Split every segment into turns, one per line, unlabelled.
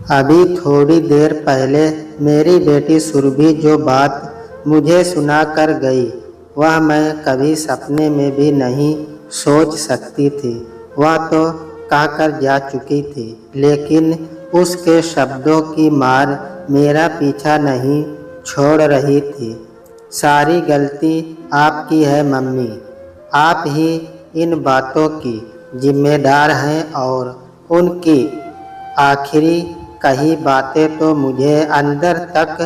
अभी थोड़ी देर पहले मेरी बेटी सुरभि जो बात मुझे सुना कर गई, वह मैं कभी सपने में भी नहीं सोच सकती थी। वह तो कहकर जा चुकी थी, लेकिन उसके शब्दों की मार मेरा पीछा नहीं छोड़ रही थी। सारी गलती आपकी है मम्मी। आप ही इन बातों की जिम्मेदार हैं और उनकी आखिरी कही बातें तो मुझे अंदर तक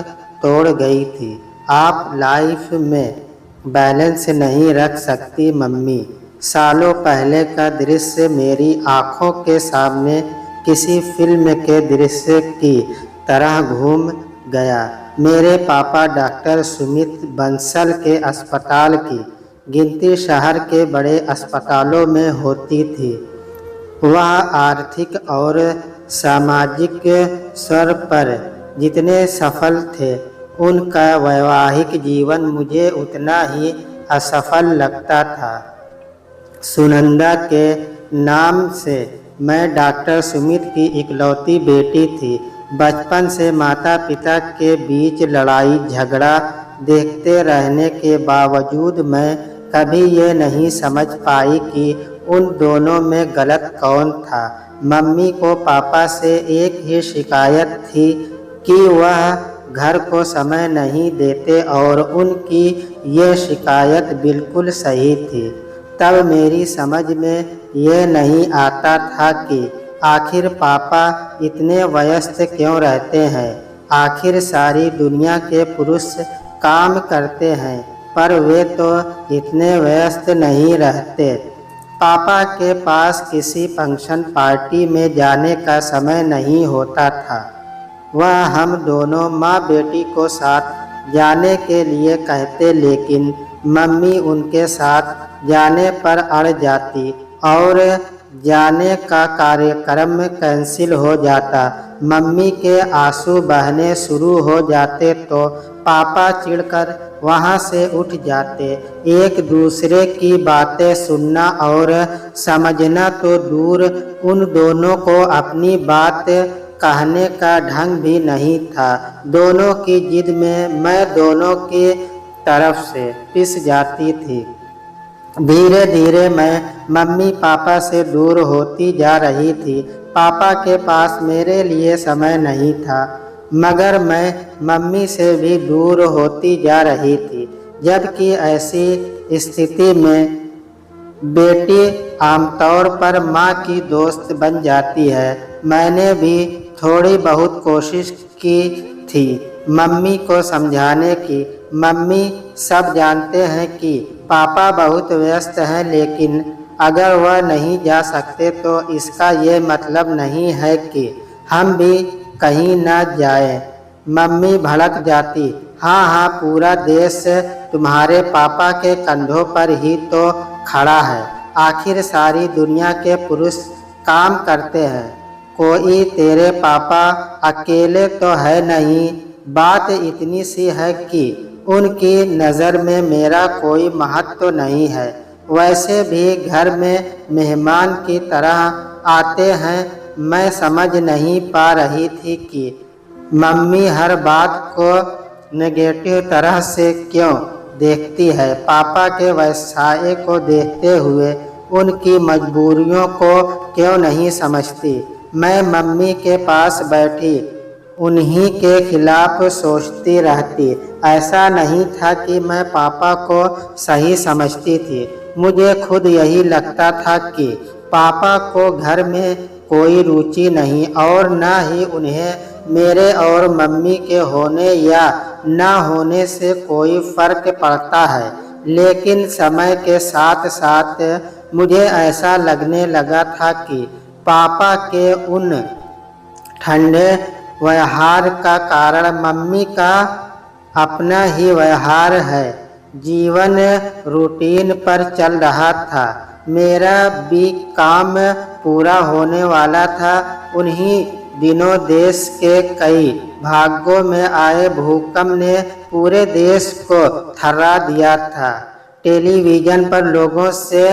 तोड़ गई थी। आप लाइफ में बैलेंस नहीं रख सकती मम्मी। सालों पहले का दृश्य मेरी आंखों के सामने किसी फिल्म के दृश्य की तरह घूम गया। मेरे पापा डॉक्टर सुमित बंसल के अस्पताल की गिनती शहर के बड़े अस्पतालों में होती थी। वह आर्थिक और सामाजिक स्तर पर जितने सफल थे, उनका वैवाहिक जीवन मुझे उतना ही असफल लगता था। सुनंदा के नाम से मैं डॉक्टर सुमित की इकलौती बेटी थी। बचपन से माता पिता के बीच लड़ाई झगड़ा देखते रहने के बावजूद मैं कभी ये नहीं समझ पाई कि उन दोनों में गलत कौन था। मम्मी को पापा से एक ही शिकायत थी कि वह घर को समय नहीं देते और उनकी ये शिकायत बिल्कुल सही थी। तब मेरी समझ में ये नहीं आता था कि आखिर पापा इतने व्यस्त क्यों रहते हैं। आखिर सारी दुनिया के पुरुष काम करते हैं, पर वे तो इतने व्यस्त नहीं रहते। पापा के पास किसी फंक्शन पार्टी में जाने का समय नहीं होता था। वह हम दोनों माँ बेटी को साथ जाने के लिए कहते, लेकिन मम्मी उनके साथ जाने पर अड़ जाती और जाने का कार्यक्रम कैंसिल हो जाता। मम्मी के आंसू बहने शुरू हो जाते तो पापा चिढ़कर वहाँ से उठ जाते। एक दूसरे की बातें सुनना और समझना तो दूर, उन दोनों को अपनी बात कहने का ढंग भी नहीं था। दोनों की जिद में मैं दोनों की तरफ से पिस जाती थी। धीरे धीरे मैं मम्मी पापा से दूर होती जा रही थी। पापा के पास मेरे लिए समय नहीं था, मगर मैं मम्मी से भी दूर होती जा रही थी। जबकि ऐसी स्थिति में बेटी आमतौर पर माँ की दोस्त बन जाती है। मैंने भी थोड़ी बहुत कोशिश की थी मम्मी को समझाने की। मम्मी सब जानते हैं कि पापा बहुत व्यस्त हैं, लेकिन अगर वह नहीं जा सकते तो इसका ये मतलब नहीं है कि हम भी कहीं ना जाएं। मम्मी भड़क जाती, हाँ हाँ, पूरा देश तुम्हारे पापा के कंधों पर ही तो खड़ा है। आखिर सारी दुनिया के पुरुष काम करते हैं, कोई तेरे पापा अकेले तो है नहीं। बात इतनी सी है कि उनकी नज़र में मेरा कोई महत्व नहीं है। वैसे भी घर में मेहमान की तरह आते हैं। मैं समझ नहीं पा रही थी कि मम्मी हर बात को नेगेटिव तरह से क्यों देखती है। पापा के व्यवसाय को देखते हुए उनकी मजबूरियों को क्यों नहीं समझती। मैं मम्मी के पास बैठी उन्हीं के खिलाफ सोचती रहती। ऐसा नहीं था कि मैं पापा को सही समझती थी, मुझे खुद यही लगता था कि पापा को घर में कोई रुचि नहीं और न ही उन्हें मेरे और मम्मी के होने या ना होने से कोई फर्क पड़ता है। लेकिन समय के साथ साथ मुझे ऐसा लगने लगा था कि पापा के उन ठंडे व्यवहार का कारण मम्मी का अपना ही व्यवहार है। जीवन रूटीन पर चल रहा था। मेरा भी काम पूरा होने वाला था। उन्हीं दिनों देश के कई भागों में आए भूकंप ने पूरे देश को थर्रा दिया था। टेलीविज़न पर लोगों से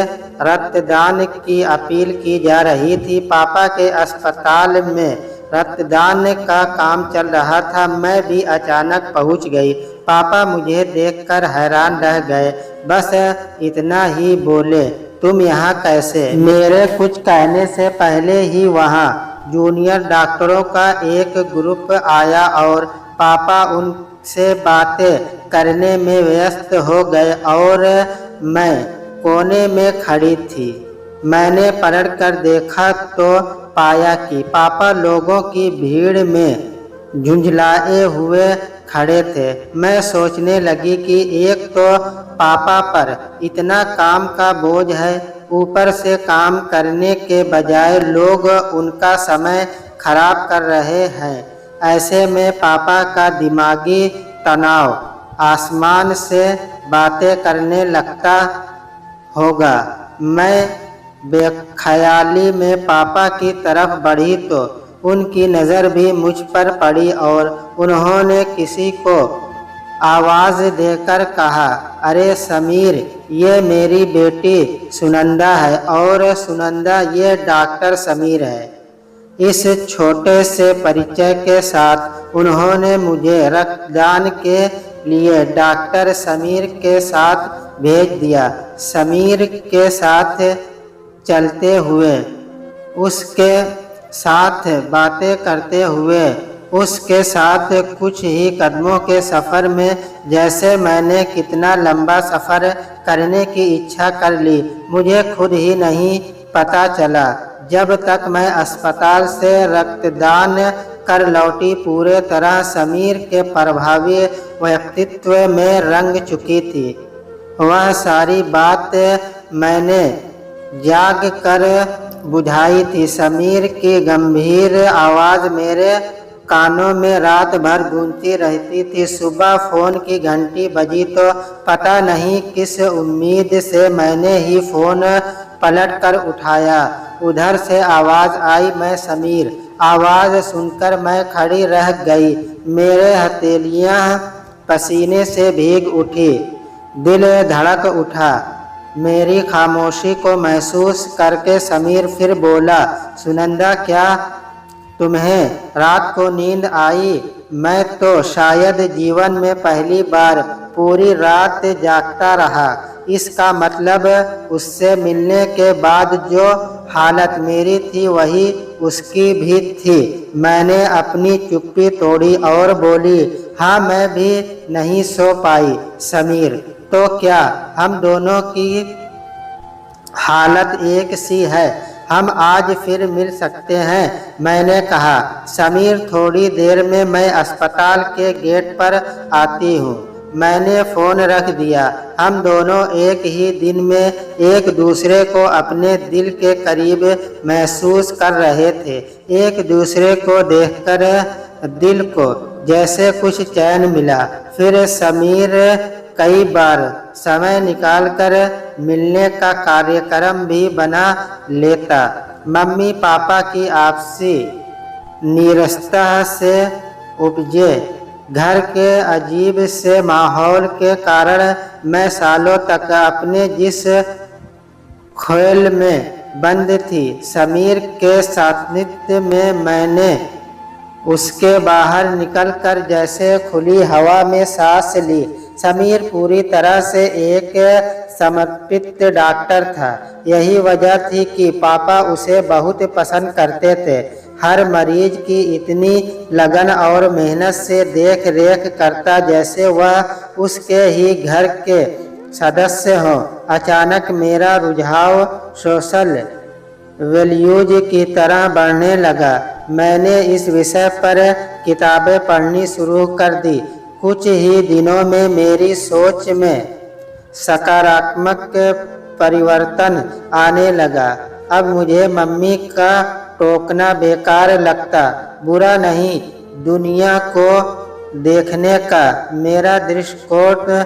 रक्तदान की अपील की जा रही थी। पापा के अस्पताल में रक्तदान का काम चल रहा था। मैं भी अचानक पहुंच गई। पापा मुझे देखकर हैरान रह गए। बस इतना ही बोले, तुम यहाँ कैसे? मेरे कुछ कहने से पहले ही वहाँ जूनियर डॉक्टरों का एक ग्रुप आया और पापा उनसे बातें करने में व्यस्त हो गए और मैं कोने में खड़ी थी। मैंने पलट कर देखा तो पाया कि पापा लोगों की भीड़ में झुंझलाए हुए खड़े थे। मैं सोचने लगी कि एक तो पापा पर इतना काम का बोझ है, ऊपर से काम करने के बजाय लोग उनका समय खराब कर रहे हैं। ऐसे में पापा का दिमागी तनाव आसमान से बातें करने लगता होगा। मैं बेख्याली में पापा की तरफ बढ़ी तो उनकी नज़र भी मुझ पर पड़ी और उन्होंने किसी को आवाज़ देकर कहा, अरे समीर, ये मेरी बेटी सुनंदा है और सुनंदा ये डॉक्टर समीर है। इस छोटे से परिचय के साथ उन्होंने मुझे रक्तदान के लिए डॉक्टर समीर के साथ भेज दिया। समीर के साथ चलते हुए, उसके साथ बातें करते हुए, उसके साथ कुछ ही कदमों के सफ़र में जैसे मैंने कितना लंबा सफ़र करने की इच्छा कर ली, मुझे खुद ही नहीं पता चला। जब तक मैं अस्पताल से रक्तदान कर लौटी, पूरे तरह समीर के प्रभावी व्यक्तित्व में रंग चुकी थी। वह सारी बात मैंने जाग कर बुझाई थी। समीर की गंभीर आवाज़ मेरे कानों में रात भर गूंजती रहती थी। सुबह फ़ोन की घंटी बजी तो पता नहीं किस उम्मीद से मैंने ही फ़ोन पलट कर उठाया। उधर से आवाज़ आई, मैं समीर। आवाज़ सुनकर मैं खड़ी रह गई। मेरे हथेलियाँ पसीने से भीग उठी, दिल धड़क उठा। मेरी खामोशी को महसूस करके समीर फिर बोला, सुनंदा, क्या तुम्हें रात को नींद आई? मैं तो शायद जीवन में पहली बार पूरी रात जागता रहा। इसका मतलब उससे मिलने के बाद जो हालत मेरी थी वही उसकी भी थी। मैंने अपनी चुप्पी तोड़ी और बोली, हाँ, मैं भी नहीं सो पाई समीर। तो क्या हम दोनों की हालत एक सी है? हम आज फिर मिल सकते हैं? मैंने कहा। समीर, थोड़ी देर में मैं अस्पताल के गेट पर आती हूँ। मैंने फ़ोन रख दिया। हम दोनों एक ही दिन में एक दूसरे को अपने दिल के करीब महसूस कर रहे थे। एक दूसरे को देखकर दिल को जैसे कुछ चैन मिला। फिर समीर कई बार समय निकालकर मिलने का कार्यक्रम भी बना लेता। मम्मी पापा की आपसी नीरसता से उपजे घर के अजीब से माहौल के कारण मैं सालों तक अपने जिस ख्याल में बंद थी, समीर के सानिध्य में मैंने उसके बाहर निकलकर जैसे खुली हवा में सांस ली। समीर पूरी तरह से एक समर्पित डॉक्टर था। यही वजह थी कि पापा उसे बहुत पसंद करते थे। हर मरीज की इतनी लगन और मेहनत से देख रेख करता जैसे वह उसके ही घर के सदस्य हों। अचानक मेरा रुझाव सोशल वैल्यूज की तरह बढ़ने लगा। मैंने इस विषय पर किताबें पढ़नी शुरू कर दी। कुछ ही दिनों में मेरी सोच में सकारात्मक परिवर्तन आने लगा। अब मुझे मम्मी का टोकना बेकार लगता। बुरा नहीं, दुनिया को देखने का मेरा दृष्टिकोण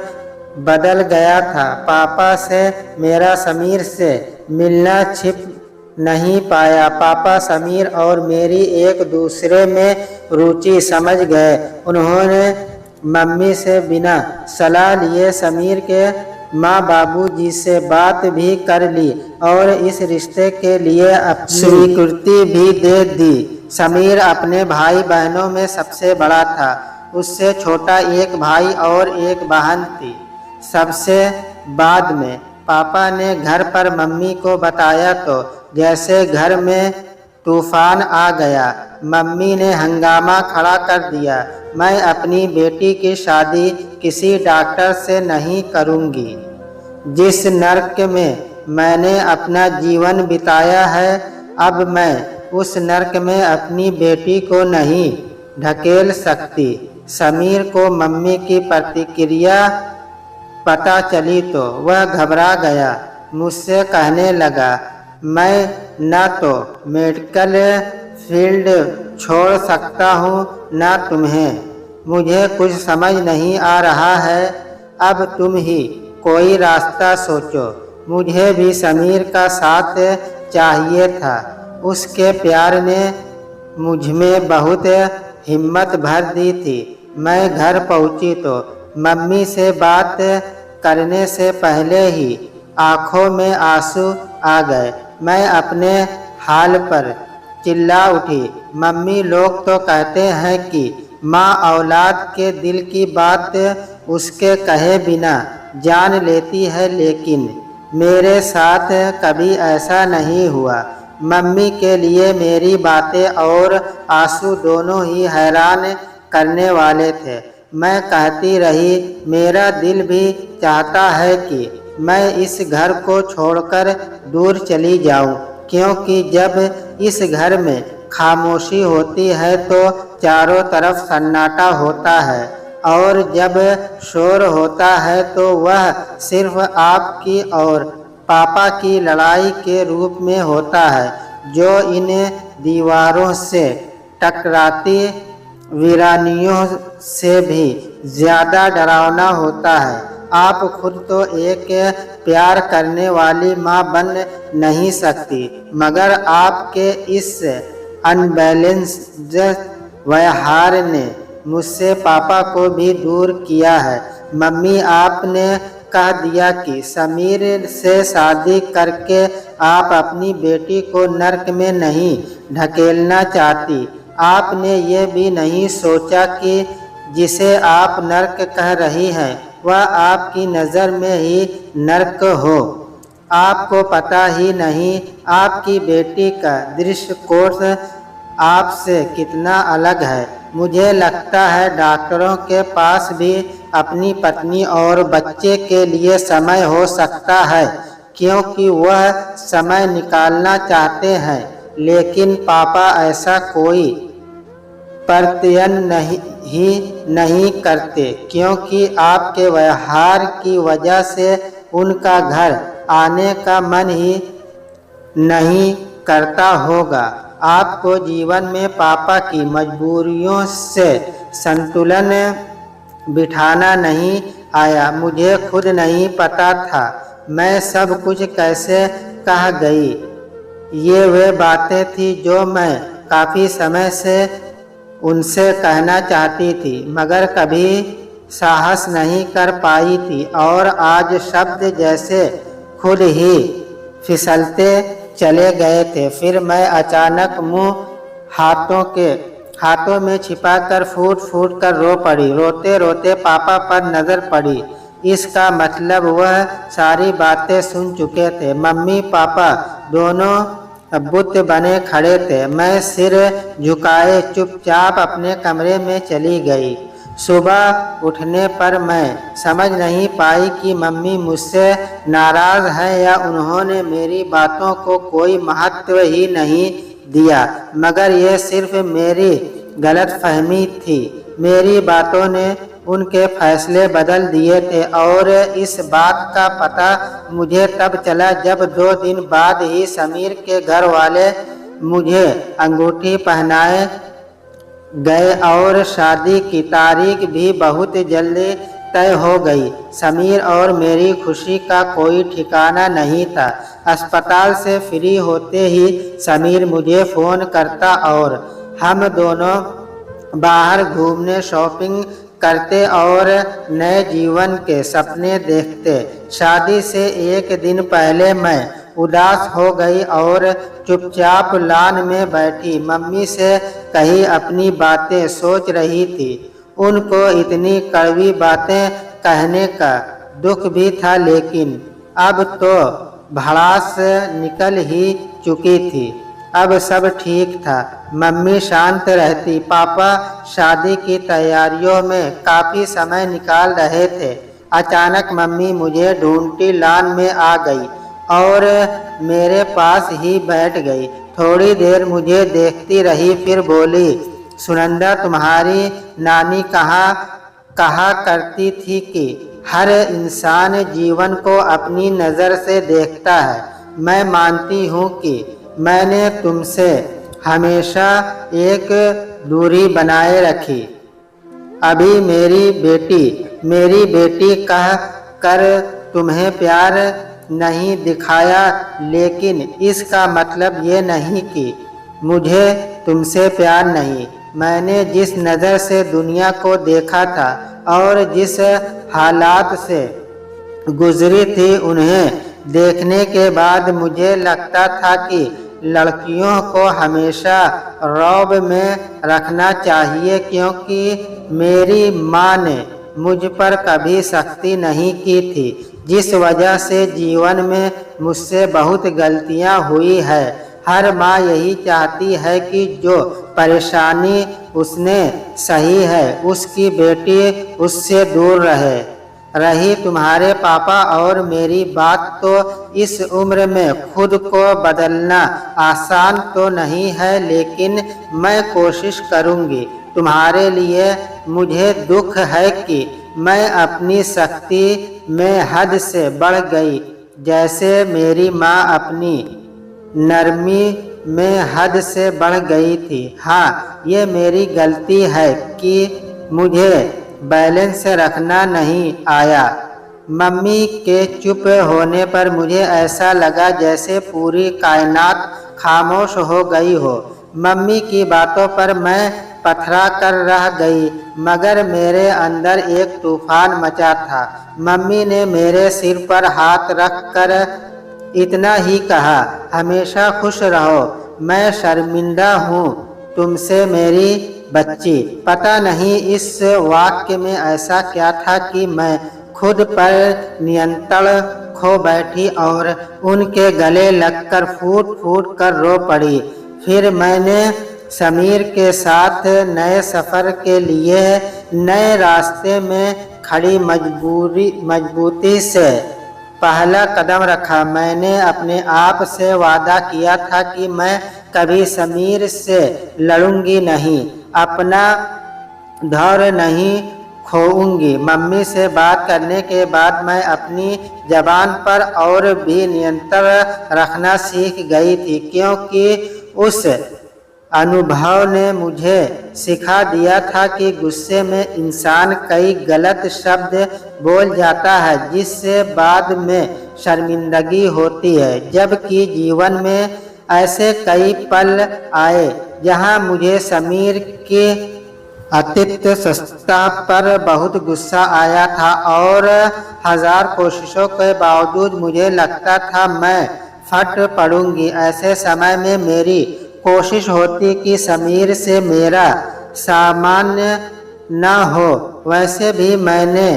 बदल गया था। पापा से मेरा समीर से मिलना छिप नहीं पाया। पापा समीर और मेरी एक दूसरे में रुचि समझ गए। उन्होंने मम्मी से बिना सलाह लिए समीर के माँ बाबूजी से बात भी कर ली और इस रिश्ते के लिए अपनी स्वीकृति भी दे दी। समीर अपने भाई बहनों में सबसे बड़ा था। उससे छोटा एक भाई और एक बहन थी। सबसे बाद में पापा ने घर पर मम्मी को बताया तो जैसे घर में तूफान आ गया। मम्मी ने हंगामा खड़ा कर दिया, मैं अपनी बेटी की शादी किसी डॉक्टर से नहीं करूँगी। जिस नर्क में मैंने अपना जीवन बिताया है, अब मैं उस नर्क में अपनी बेटी को नहीं ढकेल सकती। समीर को मम्मी की प्रतिक्रिया पता चली तो वह घबरा गया। मुझसे कहने लगा, मैं न तो मेडिकल फील्ड छोड़ सकता हूँ न तुम्हें। मुझे कुछ समझ नहीं आ रहा है, अब तुम ही कोई रास्ता सोचो। मुझे भी समीर का साथ चाहिए था। उसके प्यार ने मुझ में बहुत हिम्मत भर दी थी। मैं घर पहुंची तो मम्मी से बात करने से पहले ही आंखों में आंसू आ गए। मैं अपने हाल पर चिल्ला उठी, मम्मी लोग तो कहते हैं कि माँ औलाद के दिल की बात उसके कहे बिना जान लेती है, लेकिन मेरे साथ कभी ऐसा नहीं हुआ। मम्मी के लिए मेरी बातें और आंसू दोनों ही हैरान करने वाले थे। मैं कहती रही, मेरा दिल भी चाहता है कि मैं इस घर को छोड़कर दूर चली जाऊं, क्योंकि जब इस घर में खामोशी होती है तो चारों तरफ सन्नाटा होता है, और जब शोर होता है तो वह सिर्फ आपकी और पापा की लड़ाई के रूप में होता है, जो इन दीवारों से टकराती वीरानियों से भी ज़्यादा डरावना होता है। आप खुद तो एक प्यार करने वाली माँ बन नहीं सकती, मगर आपके इस अनबैलेंस्ड व्यवहार ने मुझसे पापा को भी दूर किया है। मम्मी, आपने कह दिया कि समीर से शादी करके आप अपनी बेटी को नर्क में नहीं ढकेलना चाहती। आपने ये भी नहीं सोचा कि जिसे आप नर्क कह रही हैं वह आपकी नज़र में ही नर्क हो। आपको पता ही नहीं आपकी बेटी का दृष्टिकोण आपसे कितना अलग है। मुझे लगता है डॉक्टरों के पास भी अपनी पत्नी और बच्चे के लिए समय हो सकता है, क्योंकि वह समय निकालना चाहते हैं, लेकिन पापा ऐसा कोई प्रयत्न नहीं करते, क्योंकि आपके व्यवहार की वजह से उनका घर आने का मन ही नहीं करता होगा। आपको जीवन में पापा की मजबूरियों से संतुलन बिठाना नहीं आया। मुझे खुद नहीं पता था मैं सब कुछ कैसे कह गई। ये वे बातें थी जो मैं काफ़ी समय से उनसे कहना चाहती थी, मगर कभी साहस नहीं कर पाई थी, और आज शब्द जैसे खुद ही फिसलते चले गए थे। फिर मैं अचानक मुंह हाथों में छिपाकर फूट फूट कर रो पड़ी। रोते रोते पापा पर नज़र पड़ी। इसका मतलब वह सारी बातें सुन चुके थे। मम्मी पापा दोनों बुत बने खड़े थे। मैं सिर झुकाए चुपचाप अपने कमरे में चली गई। सुबह उठने पर मैं समझ नहीं पाई कि मम्मी मुझसे नाराज़ है या उन्होंने मेरी बातों को कोई महत्व ही नहीं दिया, मगर ये सिर्फ मेरी गलतफहमी थी। मेरी बातों ने उनके फैसले बदल दिए थे, और इस बात का पता मुझे तब चला जब 2 दिन बाद ही समीर के घर वाले मुझे अंगूठी पहनाए गए और शादी की तारीख भी बहुत जल्दी तय हो गई। समीर और मेरी खुशी का कोई ठिकाना नहीं था। अस्पताल से फ्री होते ही समीर मुझे फ़ोन करता और हम दोनों बाहर घूमने, शॉपिंग करते और नए जीवन के सपने देखते। शादी से 1 दिन पहले मैं उदास हो गई और चुपचाप लान में बैठी मम्मी से कहीं अपनी बातें सोच रही थी। उनको इतनी कड़वी बातें कहने का दुख भी था, लेकिन अब तो भड़ास निकल ही चुकी थी। अब सब ठीक था। मम्मी शांत रहती। पापा शादी की तैयारियों में काफ़ी समय निकाल रहे थे। अचानक मम्मी मुझे ढूंढती लान में आ गई और मेरे पास ही बैठ गई। थोड़ी देर मुझे देखती रही, फिर बोली, सुनंदा, तुम्हारी नानी कहा करती थी कि हर इंसान जीवन को अपनी नज़र से देखता है। मैं मानती हूँ कि मैंने तुमसे हमेशा एक दूरी बनाए रखी। अभी मेरी बेटी कह कर तुम्हें प्यार नहीं दिखाया, लेकिन इसका मतलब ये नहीं कि मुझे तुमसे प्यार नहीं। मैंने जिस नज़र से दुनिया को देखा था और जिस हालात से गुजरी थी, उन्हें देखने के बाद मुझे लगता था कि लड़कियों को हमेशा रौब में रखना चाहिए, क्योंकि मेरी माँ ने मुझ पर कभी सख्ती नहीं की थी, जिस वजह से जीवन में मुझसे बहुत गलतियाँ हुई है। हर माँ यही चाहती है कि जो परेशानी उसने सही है उसकी बेटी उससे दूर रही तुम्हारे पापा और मेरी बात, तो इस उम्र में खुद को बदलना आसान तो नहीं है, लेकिन मैं कोशिश करूँगी। तुम्हारे लिए मुझे दुख है कि मैं अपनी सख्ती में हद से बढ़ गई, जैसे मेरी माँ अपनी नरमी में हद से बढ़ गई थी। हाँ, ये मेरी गलती है कि मुझे बैलेंस रखना नहीं आया। मम्मी के चुप होने पर मुझे ऐसा लगा जैसे पूरी कायनात खामोश हो गई हो। मम्मी की बातों पर मैं पथरा कर रह गई, मगर मेरे अंदर एक तूफान मचा था। मम्मी ने मेरे सिर पर हाथ रख कर इतना ही कहा, हमेशा खुश रहो। मैं शर्मिंदा हूँ तुमसे मेरी बच्ची। पता नहीं इस वाक्य में ऐसा क्या था कि मैं खुद पर नियंत्रण खो बैठी और उनके गले लगकर फूट फूट कर रो पड़ी। फिर मैंने समीर के साथ नए सफ़र के लिए नए रास्ते में खड़ी मजबूती से पहला कदम रखा। मैंने अपने आप से वादा किया था कि मैं कभी समीर से लड़ूंगी नहीं, अपना धैर्य नहीं खोऊंगी। मम्मी से बात करने के बाद मैं अपनी ज़बान पर और भी नियंत्रण रखना सीख गई थी, क्योंकि उस अनुभव ने मुझे सिखा दिया था कि गुस्से में इंसान कई गलत शब्द बोल जाता है, जिससे बाद में शर्मिंदगी होती है। जबकि जीवन में ऐसे कई पल आए जहां मुझे समीर के आतिथ्यता पर बहुत गुस्सा आया था और हजार कोशिशों के बावजूद मुझे लगता था मैं फट पड़ूंगी। ऐसे समय में मेरी कोशिश होती कि समीर से मेरा सामान्य न हो। वैसे भी मैंने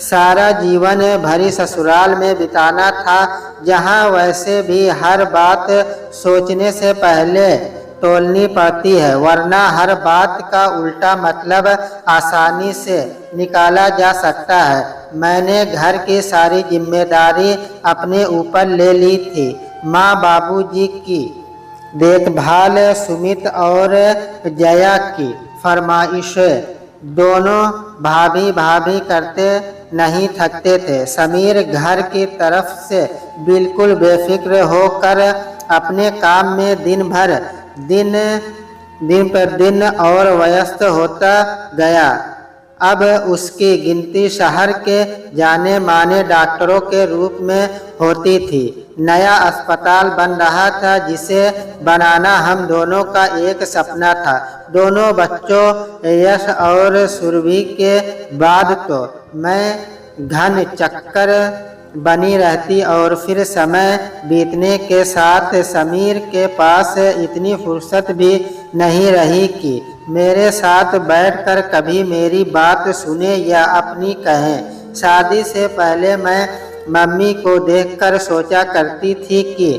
सारा जीवन भरी ससुराल में बिताना था, जहां वैसे भी हर बात सोचने से पहले तोलनी पड़ती है, वरना हर बात का उल्टा मतलब आसानी से निकाला जा सकता है। मैंने घर की सारी जिम्मेदारी अपने ऊपर ले ली थी। माँ बाबूजी की देखभाल, सुमित और जया की फरमाइशें दोनों भाभी करते नहीं थकते थे। समीर घर की तरफ से बिल्कुल बेफिक्र होकर अपने काम में दिन पर दिन और व्यस्त होता गया। अब उसकी गिनती शहर के जाने माने डॉक्टरों के रूप में होती थी। नया अस्पताल बन रहा था, जिसे बनाना हम दोनों का एक सपना था। दोनों बच्चों यश और सुरभि के बाद तो मैं घन चक्कर बनी रहती और फिर समय बीतने के साथ समीर के पास इतनी फुर्सत भी नहीं रही कि मेरे साथ बैठकर कभी मेरी बात सुने या अपनी कहें। शादी से पहले मैं मम्मी को देखकर सोचा करती थी कि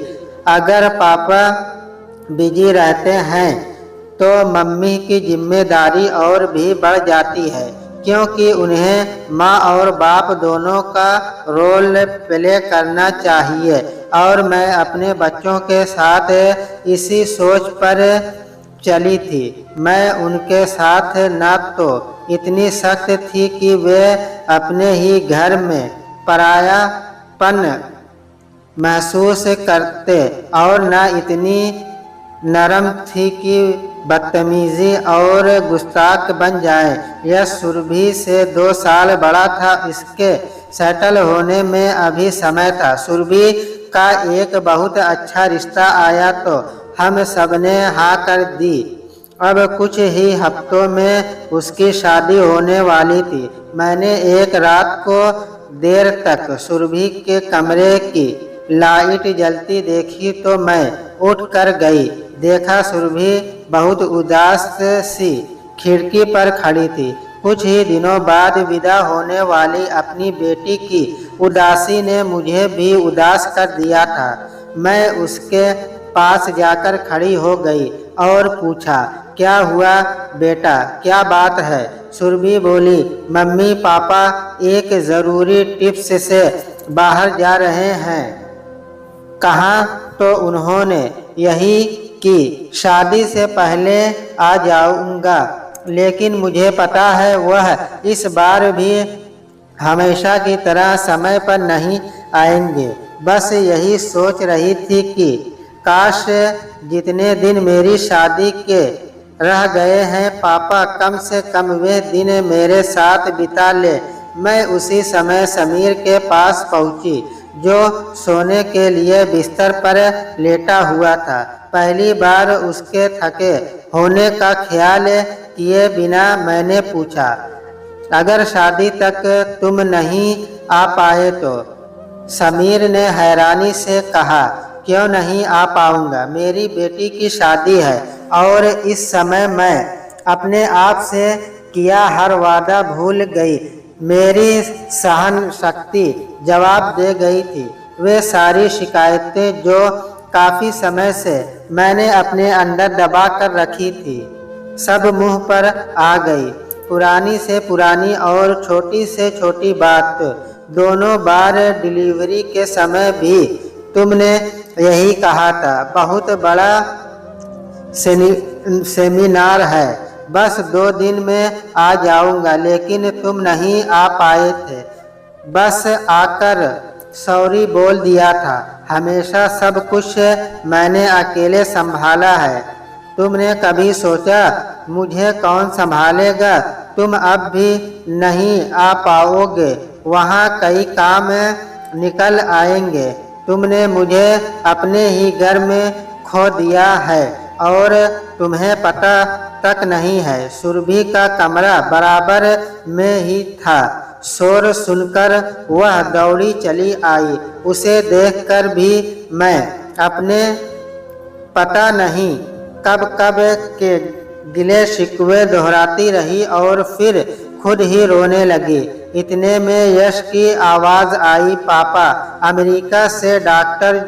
अगर पापा बिजी रहते हैं तो मम्मी की जिम्मेदारी और भी बढ़ जाती है, क्योंकि उन्हें माँ और बाप दोनों का रोल प्ले करना चाहिए। और मैं अपने बच्चों के साथ इसी सोच पर चली थी। मैं उनके साथ न तो इतनी सख्त थी कि वे अपने ही घर में परायापन महसूस करते और न इतनी नरम थी कि बदतमीजी और गुस्ताख बन जाए। यह सुरभि से 2 साल बड़ा था, इसके सेटल होने में अभी समय था। सुरभि का एक बहुत अच्छा रिश्ता आया तो हम सबने हाँ कर दी। अब कुछ ही हफ्तों में उसकी शादी होने वाली थी। मैंने एक रात को देर तक सुरभि के कमरे की लाइट जलती देखी तो मैं उठ कर गई। देखा सुरभि बहुत उदास सी खिड़की पर खड़ी थी। कुछ ही दिनों बाद विदा होने वाली अपनी बेटी की उदासी ने मुझे भी उदास कर दिया था। मैं उसके पास जाकर खड़ी हो गई और पूछा, क्या हुआ बेटा, क्या बात है? सुरभि बोली, मम्मी पापा एक ज़रूरी टिप्स से बाहर जा रहे हैं। कहाँ? तो उन्होंने यही कि शादी से पहले आ जाऊंगा, लेकिन मुझे पता है वह इस बार भी हमेशा की तरह समय पर नहीं आएंगे। बस यही सोच रही थी कि काश जितने दिन मेरी शादी के रह गए हैं पापा कम से कम वे दिन मेरे साथ बिता ले। मैं उसी समय समीर के पास पहुंची, जो सोने के लिए बिस्तर पर लेटा हुआ था। पहली बार उसके थके होने का ख्याल किए बिना मैंने पूछा, अगर शादी तक तुम नहीं आ पाए तो? समीर ने हैरानी से कहा, क्यों नहीं आ पाऊंगा? मेरी बेटी की शादी है और इस समय मैं अपने आप से किया हर वादा भूल गई। मेरी सहन शक्ति जवाब दे गई थी। वे सारी शिकायतें जो काफ़ी समय से मैंने अपने अंदर दबा कर रखी थी, सब मुंह पर आ गई। पुरानी से पुरानी और छोटी से छोटी बात। दोनों बार डिलीवरी के समय भी तुमने यही कहा था, बहुत बड़ा सेमिनार है, बस 2 दिन में आ जाऊंगा, लेकिन तुम नहीं आ पाए थे। बस आकर सॉरी बोल दिया था। हमेशा सब कुछ मैंने अकेले संभाला है। तुमने कभी सोचा मुझे कौन संभालेगा? तुम अब भी नहीं आ पाओगे, वहाँ कई काम निकल आएंगे। तुमने मुझे अपने ही घर में खो दिया है और तुम्हें पता तक नहीं है। सुरभि का कमरा बराबर में ही था। शोर सुनकर वह दौड़ी चली आई। उसे देखकर भी मैं अपने पता नहीं कब कब के गिले शिकवे दोहराती रही और फिर खुद ही रोने लगी। इतने में यश की आवाज़ आई, पापा, अमेरिका से डॉक्टर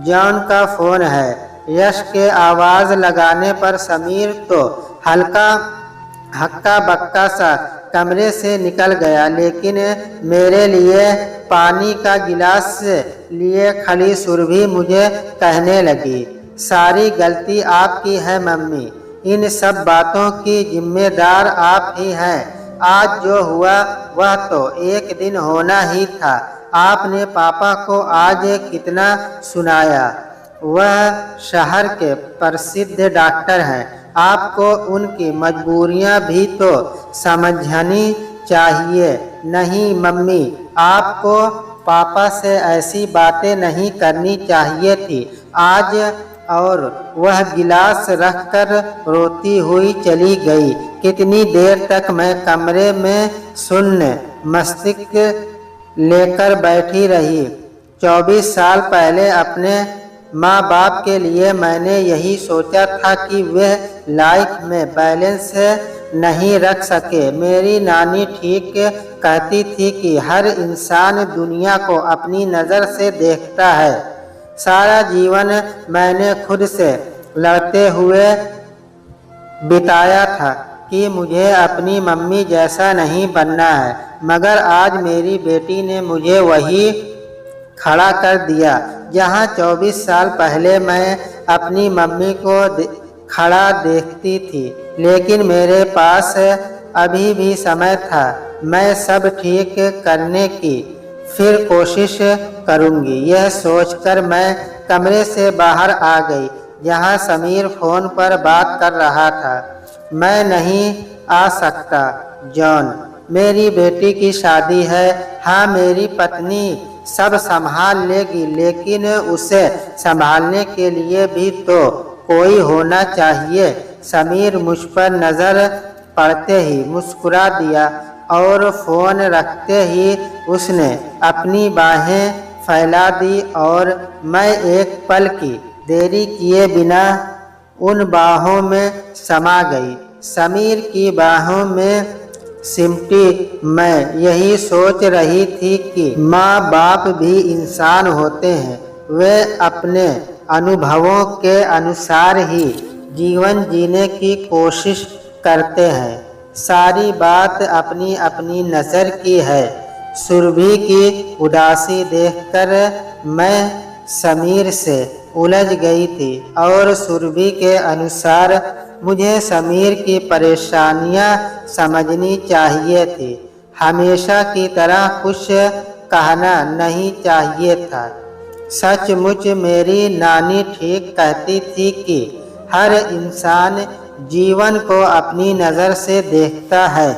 जॉन का फ़ोन है। यश के आवाज़ लगाने पर समीर तो हल्का हक्का बक्का सा कमरे से निकल गया, लेकिन मेरे लिए पानी का गिलास लिए खड़ी सुरभि मुझे कहने लगी, सारी गलती आपकी है मम्मी, इन सब बातों की जिम्मेदार आप ही हैं। आज जो हुआ वह तो एक दिन होना ही था। आपने पापा को आज कितना सुनाया। वह शहर के प्रसिद्ध डॉक्टर हैं। आपको उनकी मजबूरियां भी तो समझनी चाहिए। नहीं मम्मी, आपको पापा से ऐसी बातें नहीं करनी चाहिए थी आज। और वह गिलास रखकर रोती हुई चली गई। कितनी देर तक मैं कमरे में शून्य मस्तिष्क लेकर बैठी रही। 24 साल पहले अपने माँ बाप के लिए मैंने यही सोचा था कि वह लाइफ में बैलेंस नहीं रख सके। मेरी नानी ठीक कहती थी कि हर इंसान दुनिया को अपनी नज़र से देखता है। सारा जीवन मैंने खुद से लड़ते हुए बिताया था कि मुझे अपनी मम्मी जैसा नहीं बनना है, मगर आज मेरी बेटी ने मुझे वही खड़ा कर दिया जहां 24 साल पहले मैं अपनी मम्मी को खड़ा देखती थी। लेकिन मेरे पास अभी भी समय था। मैं सब ठीक करने की फिर कोशिश करूंगी। यह सोचकर मैं कमरे से बाहर आ गई जहां समीर फ़ोन पर बात कर रहा था। मैं नहीं आ सकता जॉन, मेरी बेटी की शादी है। हाँ, मेरी पत्नी सब संभाल लेगी, लेकिन उसे संभालने के लिए भी तो कोई होना चाहिए। समीर मुझ पर नज़र पड़ते ही मुस्कुरा दिया और फ़ोन रखते ही उसने अपनी बाहें फैला दी और मैं एक पल की देरी किए बिना उन बाहों में समा गई। समीर की बाहों में सिमटी मैं यही सोच रही थी कि माँ बाप भी इंसान होते हैं। वे अपने अनुभवों के अनुसार ही जीवन जीने की कोशिश करते हैं। सारी बात अपनी अपनी नज़र की है। सुरभि की उदासी देखकर मैं समीर से उलझ गई थी और सुरभि के अनुसार मुझे समीर की परेशानियां समझनी चाहिए थी। हमेशा की तरह कुछ कहना नहीं चाहिए था। सचमुच मेरी नानी ठीक कहती थी कि हर इंसान जीवन को अपनी नज़र से देखता है।